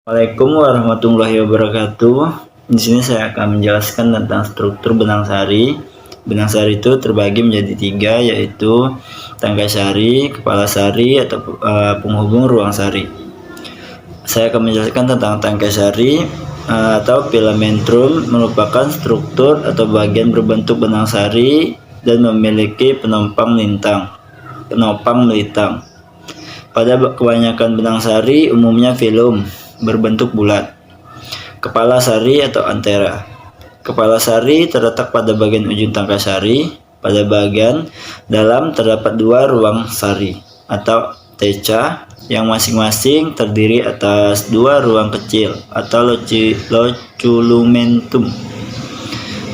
Assalamualaikum warahmatullahi wabarakatuh. Di sini saya akan menjelaskan tentang struktur benang sari. Benang sari itu terbagi menjadi tiga, yaitu tangkai sari, kepala sari, atau penghubung ruang sari. Saya akan menjelaskan tentang tangkai sari atau filamentum, merupakan struktur atau bagian berbentuk benang sari dan memiliki penopang melintang. Pada kebanyakan benang sari umumnya filum berbentuk bulat. Kepala sari atau antera. Kepala sari terletak pada bagian ujung tangkai sari. Pada bagian dalam terdapat dua ruang sari atau teca yang masing-masing terdiri atas dua ruang kecil atau loculomentum.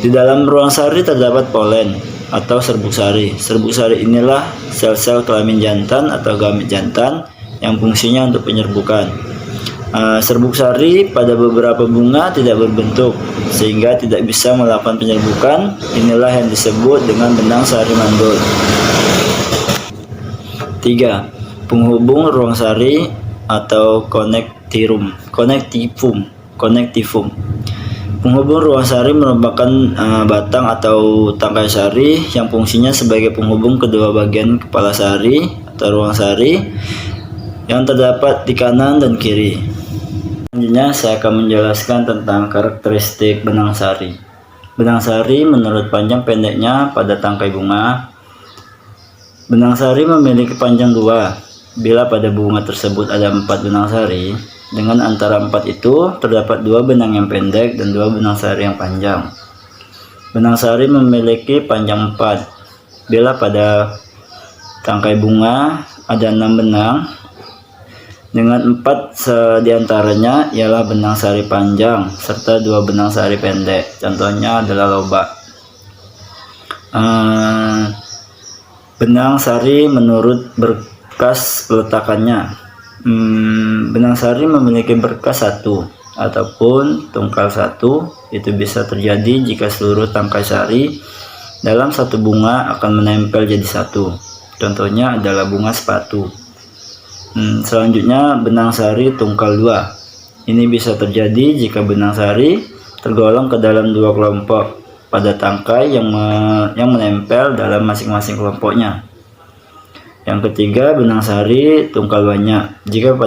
Di dalam ruang sari terdapat polen atau serbuk sari. Serbuk sari inilah sel-sel kelamin jantan atau gamit jantan yang fungsinya untuk penyerbukan. Serbuk sari pada beberapa bunga tidak berbentuk sehingga tidak bisa melakukan penyerbukan. Inilah yang disebut dengan benang sari mandul. 3. Penghubung ruang sari atau konektivum. Penghubung ruang sari merupakan batang atau tangkai sari yang fungsinya sebagai penghubung kedua bagian kepala sari atau ruang sari yang terdapat di kanan dan kiri. Selanjutnya saya akan menjelaskan tentang karakteristik benang sari. Benang sari menurut panjang pendeknya pada tangkai bunga. Benang sari memiliki panjang 2. Bila pada bunga tersebut ada 4 benang sari, dengan antara 4 itu terdapat 2 benang yang pendek dan 2 benang sari yang panjang. Benang sari memiliki panjang 4. Bila pada tangkai bunga ada 6 benang, dengan 4 diantaranya ialah benang sari panjang serta 2 benang sari pendek. Contohnya adalah lobak. Benang sari menurut berkas peletakannya. Benang sari memiliki berkas 1 ataupun tungkal 1. Itu bisa terjadi jika seluruh tangkai sari dalam satu bunga akan menempel jadi satu. Contohnya adalah bunga sepatu. Selanjutnya benang sari tungkal 2. Ini bisa terjadi jika benang sari tergolong ke dalam 2 kelompok pada tangkai yang menempel dalam masing-masing kelompoknya. Yang ketiga, benang sari tungkal banyak. Jika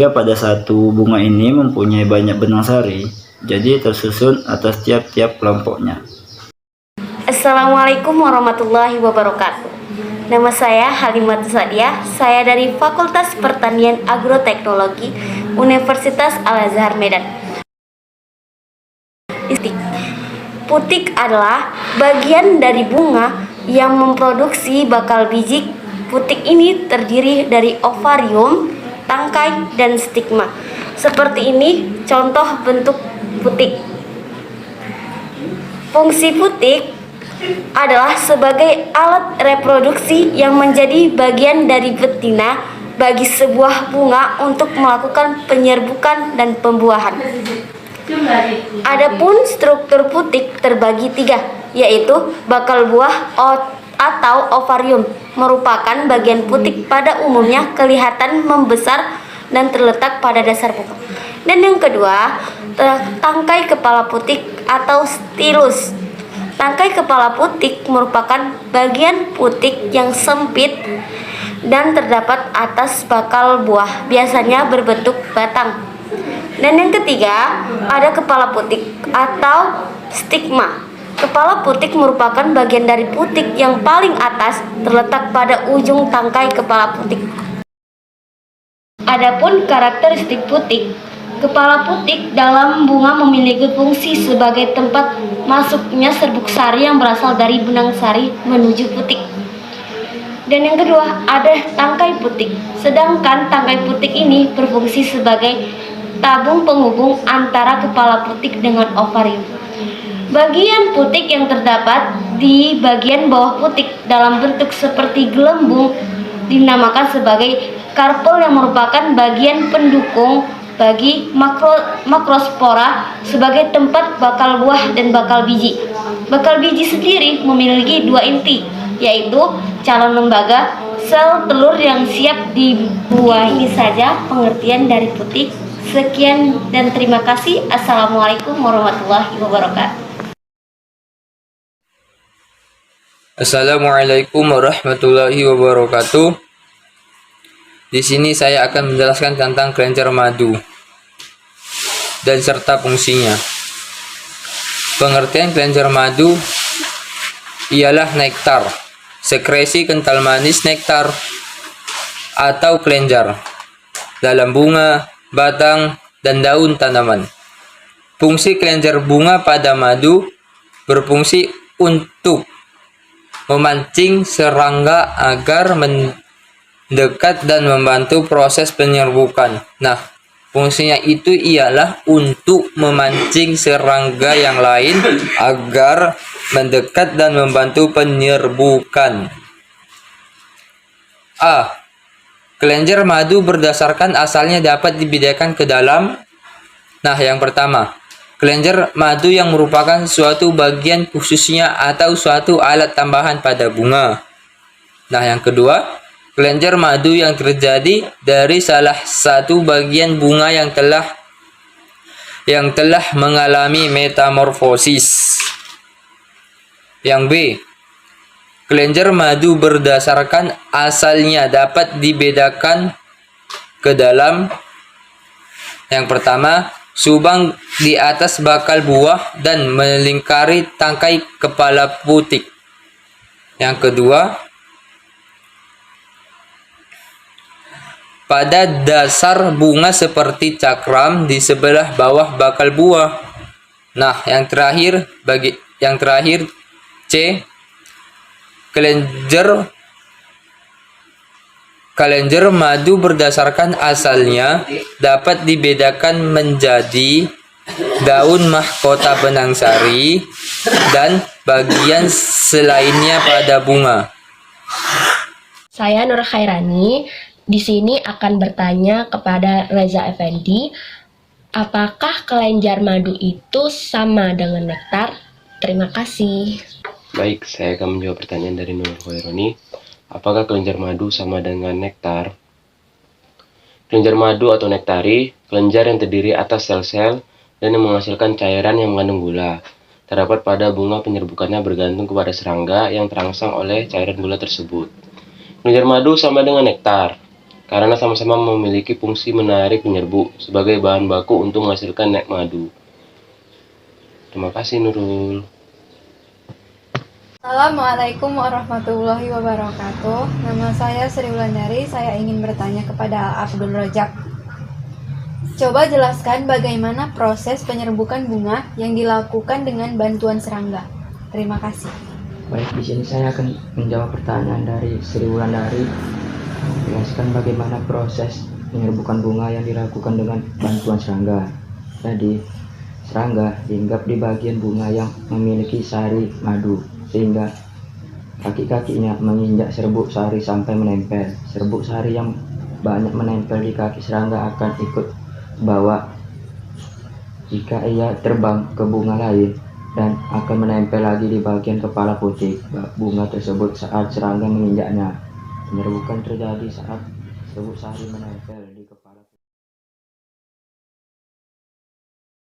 pada satu bunga ini mempunyai banyak benang sari, jadi tersusun atas tiap-tiap kelompoknya. Assalamualaikum warahmatullahi wabarakatuh. Nama saya Halimatus Sadiah. Saya dari Fakultas Pertanian Agroteknologi Universitas Al-Azhar Medan. Putik adalah bagian dari bunga yang memproduksi bakal biji. Putik ini terdiri dari ovarium, tangkai, dan stigma. Seperti ini contoh bentuk putik. Fungsi putik adalah sebagai alat reproduksi yang menjadi bagian dari betina bagi sebuah bunga untuk melakukan penyerbukan dan pembuahan. Adapun struktur putik terbagi 3, yaitu bakal buah atau ovarium, merupakan bagian putik pada umumnya kelihatan membesar dan terletak pada dasar bunga. Dan yang kedua, tangkai kepala putik atau stilus. Tangkai kepala putik merupakan bagian putik yang sempit dan terdapat atas bakal buah, biasanya berbentuk batang. Dan yang ketiga, ada kepala putik atau stigma. Kepala putik merupakan bagian dari putik yang paling atas, terletak pada ujung tangkai kepala putik. Adapun karakteristik putik, kepala putik dalam bunga memiliki fungsi sebagai tempat masuknya serbuk sari yang berasal dari benang sari menuju putik. Dan yang kedua, ada tangkai putik. Sedangkan tangkai putik ini berfungsi sebagai tabung penghubung antara kepala putik dengan ovarium. Bagian putik yang terdapat di bagian bawah putik dalam bentuk seperti gelembung dinamakan sebagai karpel yang merupakan bagian pendukung bagi makrospora sebagai tempat bakal buah dan bakal biji. Bakal biji sendiri memiliki 2 inti, yaitu calon lembaga, sel telur yang siap dibuahi. Ini saja pengertian dari putik. Sekian dan terima kasih. Assalamualaikum warahmatullahi wabarakatuh. Assalamualaikum warahmatullahi wabarakatuh. Di sini saya akan menjelaskan tentang kelenjar madu dan serta fungsinya. Pengertian kelenjar madu ialah nektar, sekresi kental manis nektar atau kelenjar dalam bunga, batang, dan daun tanaman. Fungsi kelenjar bunga pada madu berfungsi untuk memancing serangga agar mendekat dan membantu proses penyerbukan. Nah, fungsinya itu ialah untuk memancing serangga yang lain agar mendekat dan membantu penyerbukan. A. Kelenjar madu berdasarkan asalnya dapat dibedakan ke dalam. Nah, yang pertama, kelenjar madu yang merupakan suatu bagian khususnya atau suatu alat tambahan pada bunga. Nah, yang kedua, kelenjar madu yang terjadi dari salah satu bagian bunga yang telah mengalami metamorfosis. Yang B, kelenjar madu berdasarkan asalnya dapat dibedakan ke dalam. Yang pertama, subang di atas bakal buah dan melingkari tangkai kepala putik. Yang kedua, pada dasar bunga seperti cakram di sebelah bawah bakal buah. Nah, yang terakhir C, kelenjar madu berdasarkan asalnya dapat dibedakan menjadi daun mahkota benang sari dan bagian selainnya pada bunga. Saya Nur Khairani. Di sini akan bertanya kepada Reza Effendi, apakah kelenjar madu itu sama dengan nektar? Terima kasih. Baik, saya akan menjawab pertanyaan dari Nur Khairani. Apakah kelenjar madu sama dengan nektar? Kelenjar madu atau nektari, kelenjar yang terdiri atas sel-sel dan yang menghasilkan cairan yang mengandung gula. Terdapat pada bunga penyerbukannya bergantung kepada serangga yang terangsang oleh cairan gula tersebut. Kelenjar madu sama dengan nektar karena sama-sama memiliki fungsi menarik penyerbuk sebagai bahan baku untuk menghasilkan nek madu. Terima kasih Nurul. Assalamualaikum warahmatullahi wabarakatuh. Nama saya Sri Wulandari. Saya ingin bertanya kepada Abdul Rojak. Coba jelaskan bagaimana proses penyerbukan bunga yang dilakukan dengan bantuan serangga. Terima kasih. Baik, di sini saya akan menjawab pertanyaan dari Sri Wulandari. Jelaskan bagaimana proses penyerbukan bunga yang dilakukan dengan bantuan serangga. Jadi, serangga hinggap di bagian bunga yang memiliki sari madu, sehingga kaki-kakinya menginjak serbuk sari sampai menempel. Serbuk sari yang banyak menempel di kaki serangga akan ikut bawa jika ia terbang ke bunga lain dan akan menempel lagi di bagian kepala putik bunga tersebut saat serangga menginjaknya. Penyerbukan terjadi saat serbuk sari menempel di kepala